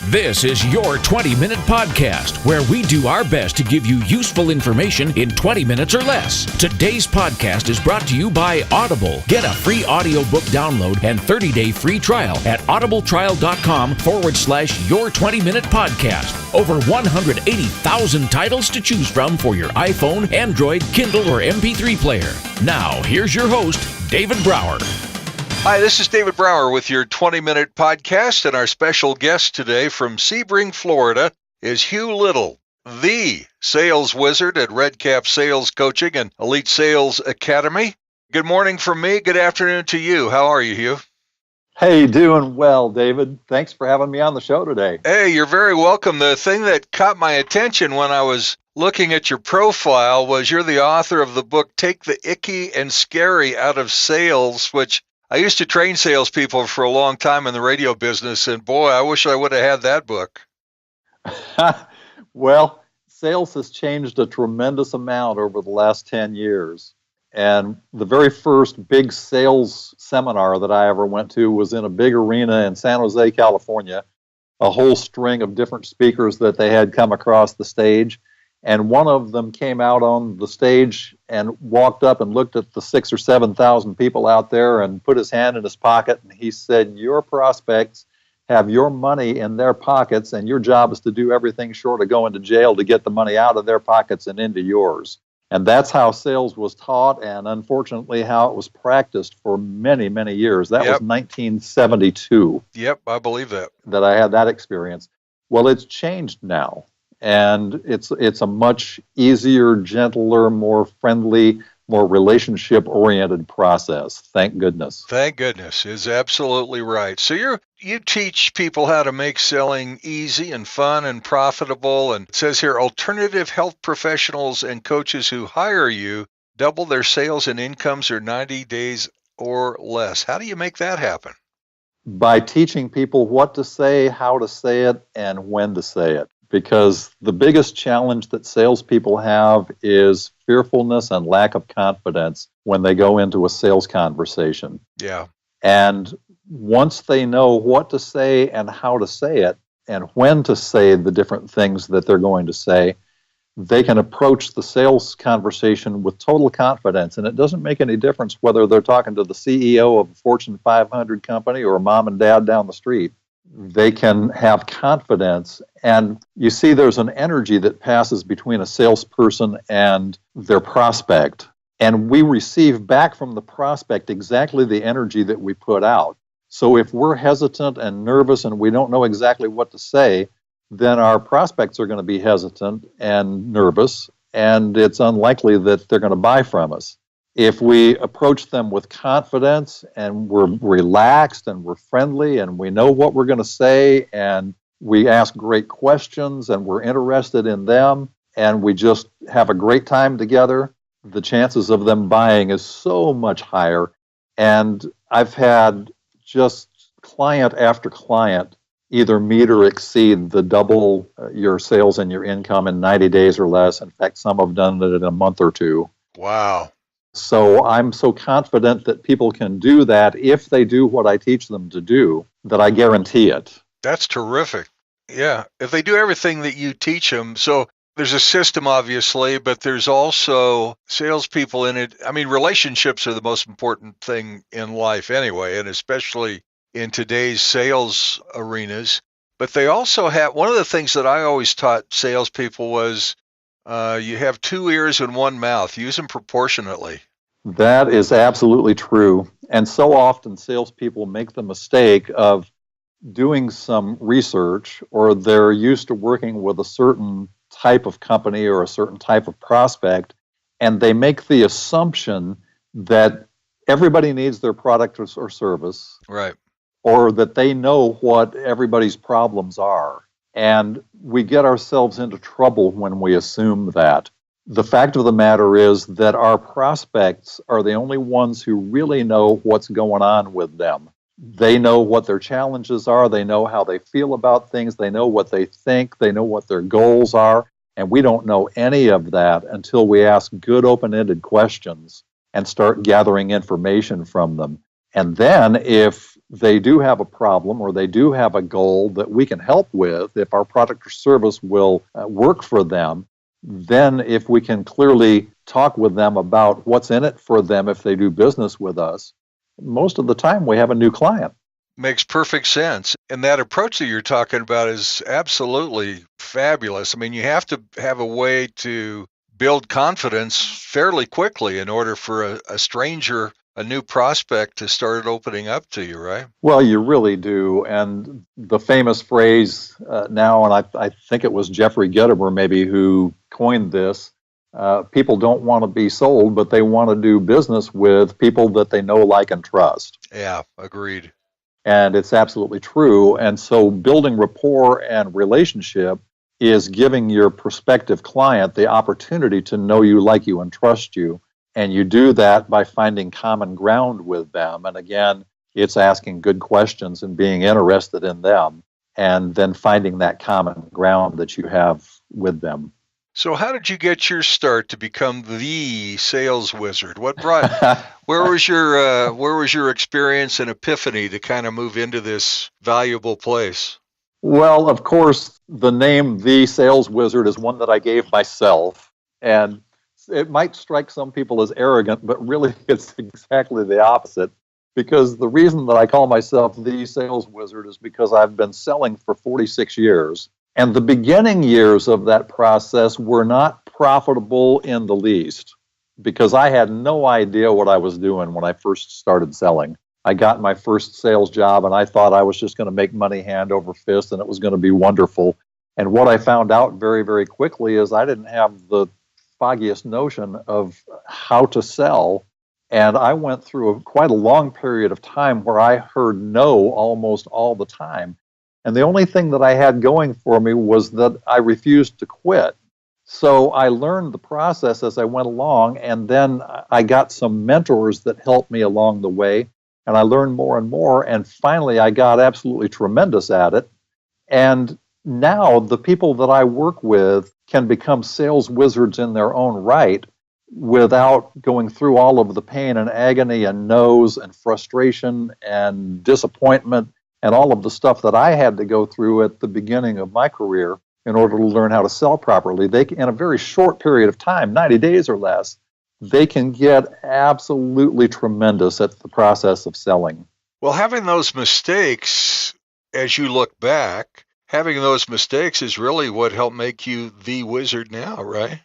This is your 20-minute podcast, where we do our best to give you useful information in 20 minutes or less. Today's podcast is brought to you by Audible. Get a free audiobook download and 30-day free trial at audibletrial.com/your 20-minute podcast. Over 180,000 titles to choose from for your iPhone, Android, Kindle, or MP3 player. Now, here's your host, David Brower. Hi, this is David Brower with your 20-minute podcast, and our special guest today from Sebring, Florida, is Hugh Liddle, the sales wizard at Redcap Sales Coaching and Elite Sales Academy. Good morning from me. Good afternoon to you. How are you, Hugh? Hey, doing well, David. Thanks for having me on the show today. Hey, you're very welcome. The thing that caught my attention when I was looking at your profile was you're the author of the book, Take the Icky and Scary Out of Sales, which I used to train salespeople for a long time in the radio business, and boy, I wish I would have had that book. Well, sales has changed a tremendous amount over the last 10 years. And the very first big sales seminar that I ever went to was in a big arena in San Jose, California, a whole string of different speakers that they had come across the stage. And one of them came out on the stage and walked up and looked at the 6,000 or 7,000 people out there and put his hand in his pocket. And he said, your prospects have your money in their pockets, and your job is to do everything short of going to jail to get the money out of their pockets and into yours. And that's how sales was taught, and unfortunately how it was practiced for many, many years. That was 1972. Yep, I believe that I had that experience. Well, it's changed now. And it's a much easier, gentler, more friendly, more relationship-oriented process. Thank goodness. Thank goodness is absolutely right. So you teach people how to make selling easy and fun and profitable. And it says here, alternative health professionals and coaches who hire you double their sales and incomes in 90 days or less. How do you make that happen? By teaching people what to say, how to say it, and when to say it. Because the biggest challenge that salespeople have is fearfulness and lack of confidence when they go into a sales conversation. Yeah. And once they know what to say and how to say it, and when to say the different things that they're going to say, they can approach the sales conversation with total confidence. And it doesn't make any difference whether they're talking to the CEO of a Fortune 500 company or mom and dad down the street. They can have confidence, and you see there's an energy that passes between a salesperson and their prospect, and we receive back from the prospect exactly the energy that we put out. So if we're hesitant and nervous and we don't know exactly what to say, then our prospects are going to be hesitant and nervous, and it's unlikely that they're going to buy from us. If we approach them with confidence and we're relaxed and we're friendly and we know what we're going to say and we ask great questions and we're interested in them and we just have a great time together, the chances of them buying is so much higher. And I've had just client after client either meet or exceed the double your sales and your income in 90 days or less. In fact, some have done it in a month or two. Wow. So I'm so confident that people can do that if they do what I teach them to do, that I guarantee it. That's terrific. Yeah, if they do everything that you teach them. So there's a system, obviously, but there's also salespeople in it. I mean, relationships are the most important thing in life anyway, and especially in today's sales arenas. But they also have, one of the things that I always taught salespeople was you have two ears and one mouth. Use them proportionately. That is absolutely true. And so often salespeople make the mistake of doing some research, or they're used to working with a certain type of company or a certain type of prospect, and they make the assumption that everybody needs their product or service. Right. Or that they know what everybody's problems are. And we get ourselves into trouble when we assume that. The fact of the matter is that our prospects are the only ones who really know what's going on with them. They know what their challenges are. They know how they feel about things. They know what they think. They know what their goals are. And we don't know any of that until we ask good open-ended questions and start gathering information from them. And then if they do have a problem or they do have a goal that we can help with, if our product or service will work for them, then if we can clearly talk with them about what's in it for them if they do business with us, most of the time we have a new client. Makes perfect sense. And that approach that you're talking about is absolutely fabulous. I mean, you have to have a way to build confidence fairly quickly in order for a stranger, a new prospect, to start opening up to you, right? Well, you really do. And the famous phrase now, and I think it was Jeffrey Gitomer maybe who coined this, people don't want to be sold, but they want to do business with people that they know, like, and trust. Yeah, agreed. And it's absolutely true. And so building rapport and relationship is giving your prospective client the opportunity to know you, like you, and trust you. And you do that by finding common ground with them. And again, it's asking good questions and being interested in them, and then finding that common ground that you have with them. So how did you get your start to become the sales wizard? What brought where was your experience and epiphany to kind of move into this valuable place? Well, of course, the name The Sales Wizard is one that I gave myself. And it might strike some people as arrogant, but really it's exactly the opposite. Because the reason that I call myself The Sales Wizard is because I've been selling for 46 years. And the beginning years of that process were not profitable in the least, because I had no idea what I was doing when I first started selling. I got my first sales job and I thought I was just going to make money hand over fist and it was going to be wonderful. And what I found out very, very quickly is I didn't have the foggiest notion of how to sell. And I went through quite a long period of time where I heard no almost all the time. And the only thing that I had going for me was that I refused to quit. So I learned the process as I went along, and then I got some mentors that helped me along the way, and I learned more and more, and finally I got absolutely tremendous at it. And now the people that I work with can become sales wizards in their own right without going through all of the pain and agony and no's and frustration and disappointment and all of the stuff that I had to go through at the beginning of my career in order to learn how to sell properly. They can, in a very short period of time, 90 days or less, they can get absolutely tremendous at the process of selling. Well, having those mistakes, as you look back, having those mistakes is really what helped make you the wizard now, right?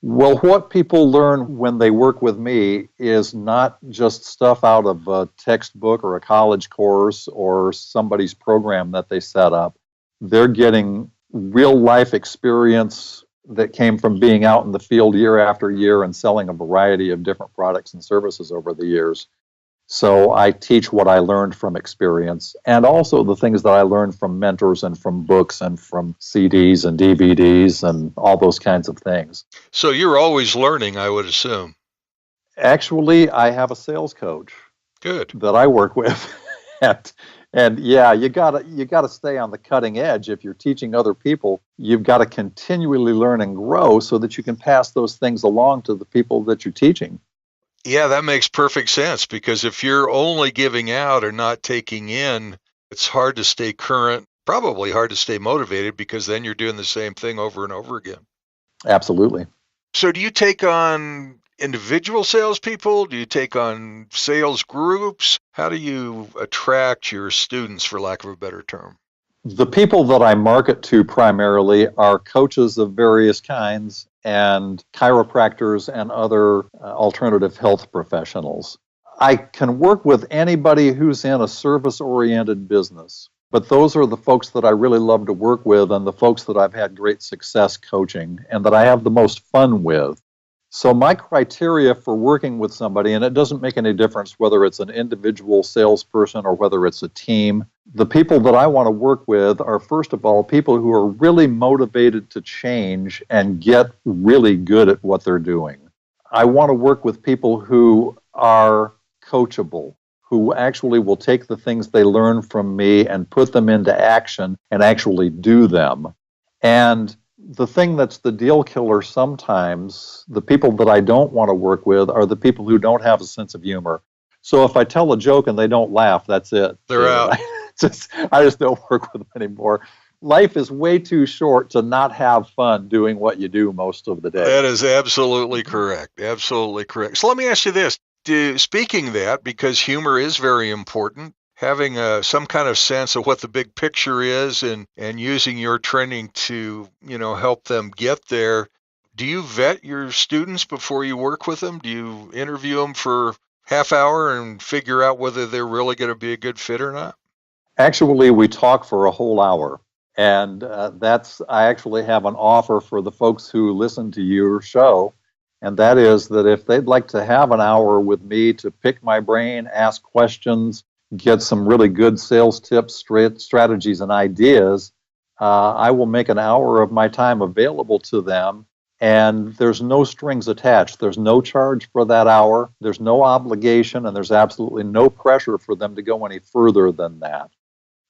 Well, what people learn when they work with me is not just stuff out of a textbook or a college course or somebody's program that they set up. They're getting real life experience that came from being out in the field year after year and selling a variety of different products and services over the years. So I teach what I learned from experience, and also the things that I learned from mentors and from books and from CDs and DVDs and all those kinds of things. So you're always learning, I would assume. Actually, I have a sales coach. Good. That I work with. and yeah, you gotta stay on the cutting edge. If you're teaching other people, you've got to continually learn and grow so that you can pass those things along to the people that you're teaching. Yeah, that makes perfect sense, because if you're only giving out or not taking in, it's hard to stay current, probably hard to stay motivated, because then you're doing the same thing over and over again. Absolutely. So do you take on individual salespeople? Do you take on sales groups? How do you attract your students, for lack of a better term? The people that I market to primarily are coaches of various kinds and chiropractors and other alternative health professionals. I can work with anybody who's in a service-oriented business, but those are the folks that I really love to work with and the folks that I've had great success coaching and that I have the most fun with. So my criteria for working with somebody, and it doesn't make any difference whether it's an individual salesperson or whether it's a team, the people that I want to work with are, first of all, people who are really motivated to change and get really good at what they're doing. I want to work with people who are coachable, who actually will take the things they learn from me and put them into action and actually do them. And the thing that's the deal killer sometimes, the people that I don't want to work with are the people who don't have a sense of humor. So if I tell a joke and they don't laugh, that's it. They're out. I just don't work with them anymore. Life is way too short to not have fun doing what you do most of the day. That is absolutely correct. Absolutely correct. So let me ask you this. Speaking of that, because humor is very important, having some kind of sense of what the big picture is and using your training to, help them get there. Do you vet your students before you work with them? Do you interview them for half hour and figure out whether they're really going to be a good fit or not? Actually, we talk for a whole hour. And I actually have an offer for the folks who listen to your show. And that is that if they'd like to have an hour with me to pick my brain, ask questions, get some really good sales tips, strategies, and ideas, I will make an hour of my time available to them. And there's no strings attached. There's no charge for that hour. There's no obligation, and there's absolutely no pressure for them to go any further than that.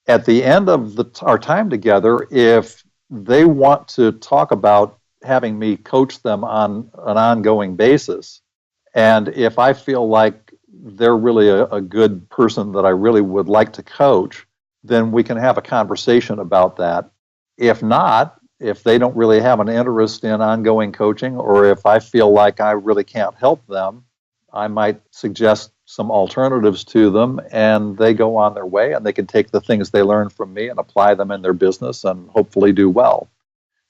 At the end of our time together, if they want to talk about having me coach them on an ongoing basis, and if I feel like they're really a good person that I really would like to coach, then we can have a conversation about that. If not, if they don't really have an interest in ongoing coaching, or if I feel like I really can't help them, I might suggest some alternatives to them, and they go on their way, and they can take the things they learn from me and apply them in their business and hopefully do well.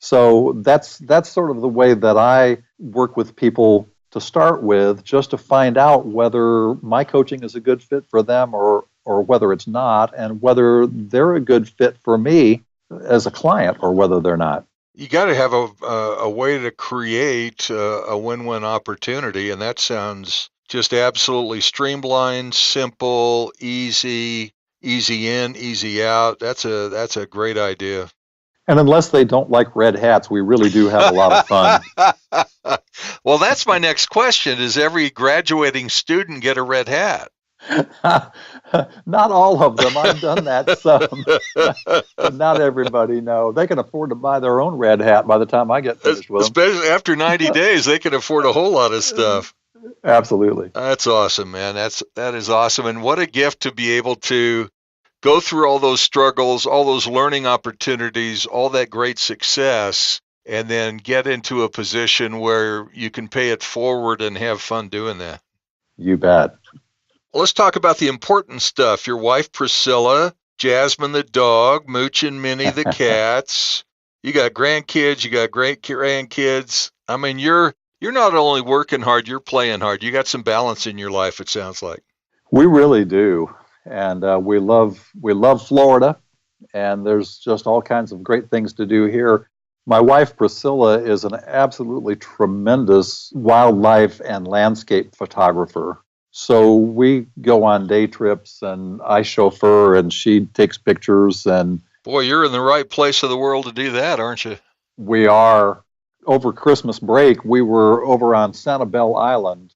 So that's sort of the way that I work with people to start with, just to find out whether my coaching is a good fit for them or whether it's not, and whether they're a good fit for me as a client or whether they're not. You got to have a way to create a win-win opportunity, and that sounds just absolutely streamlined, simple, easy in, easy out. That's a great idea. And unless they don't like red hats, we really do have a lot of fun. Well, that's my next question. Does every graduating student get a red hat? Not all of them. I've done that some. But not everybody, no. They can afford to buy their own red hat by the time I get finished with them. Especially after 90 days, they can afford a whole lot of stuff. Absolutely. That's awesome, man. That is awesome. And what a gift to be able to go through all those struggles, all those learning opportunities, all that great success, and then get into a position where you can pay it forward and have fun doing that. You bet. Well, let's talk about the important stuff. Your wife, Priscilla, Jasmine the dog, Mooch and Minnie the cats. You got grandkids, you got great grandkids. I mean, you're not only working hard, you're playing hard. You got some balance in your life, it sounds like. We really do. And we love Florida, and there's just all kinds of great things to do here. My wife, Priscilla, is an absolutely tremendous wildlife and landscape photographer. So we go on day trips, and I chauffeur, and she takes pictures. And boy, you're in the right place of the world to do that, aren't you? We are. Over Christmas break, we were over on Sanibel Island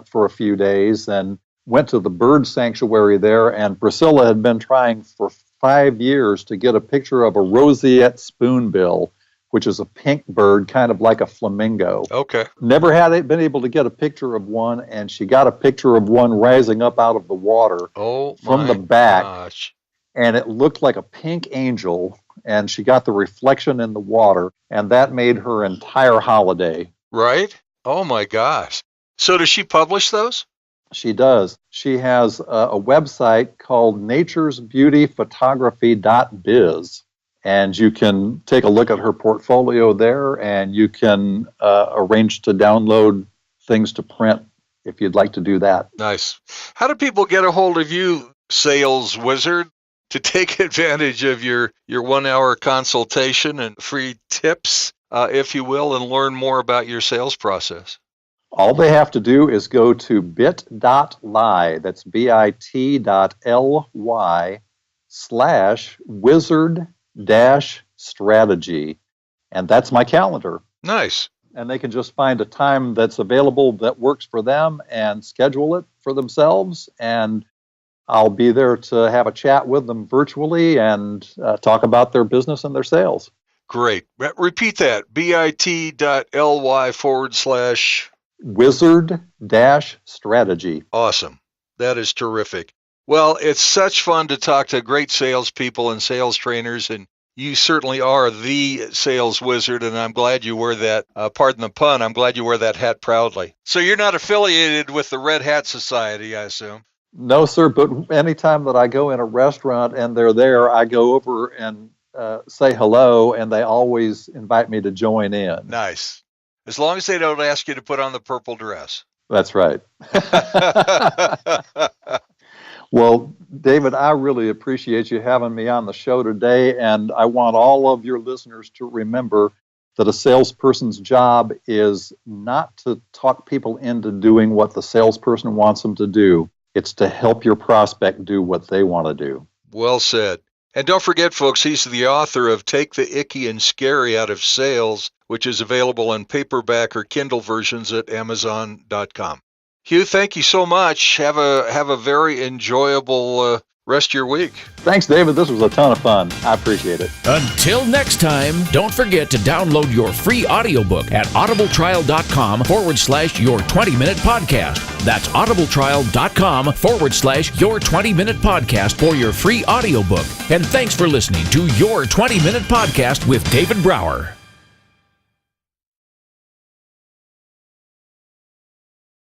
for a few days and went to the bird sanctuary there. And Priscilla had been trying for 5 years to get a picture of a roseate spoonbill, which is a pink bird, kind of like a flamingo. Okay. Never had been able to get a picture of one, and she got a picture of one rising up out of the water from the back. Gosh. And it looked like a pink angel, and she got the reflection in the water, and that made her entire holiday. Right? Oh, my gosh. So does she publish those? She does. She has a website called naturesbeautyphotography.biz. And you can take a look at her portfolio there, and you can arrange to download things to print if you'd like to do that. Nice. How do people get a hold of you, sales wizard, to take advantage of your 1 hour consultation and free tips, if you will, and learn more about your sales process? All they have to do is go to bit.ly, that's bit.ly/wizard-strategy. And that's my calendar. Nice. And they can just find a time that's available that works for them and schedule it for themselves. And I'll be there to have a chat with them virtually and talk about their business and their sales. Great. Repeat that. bit.ly/wizard-strategy. Awesome. That is terrific. Well, it's such fun to talk to great salespeople and sales trainers, and you certainly are the sales wizard, and I'm glad you wear that, pardon the pun, I'm glad you wear that hat proudly. So you're not affiliated with the Red Hat Society, I assume? No, sir, but anytime that I go in a restaurant and they're there, I go over and say hello, and they always invite me to join in. Nice. As long as they don't ask you to put on the purple dress. That's right. Well, David, I really appreciate you having me on the show today, and I want all of your listeners to remember that a salesperson's job is not to talk people into doing what the salesperson wants them to do. It's to help your prospect do what they want to do. Well said. And don't forget, folks, he's the author of Take the Icky and Scary Out of Sales, which is available in paperback or Kindle versions at Amazon.com. Hugh, thank you so much. Have a very enjoyable rest of your week. Thanks, David. This was a ton of fun. I appreciate it. Until next time, don't forget to download your free audiobook at audibletrial.com/your 20-minute podcast. That's audibletrial.com/your 20-minute podcast for your free audiobook. And thanks for listening to Your 20-Minute Podcast with David Brower.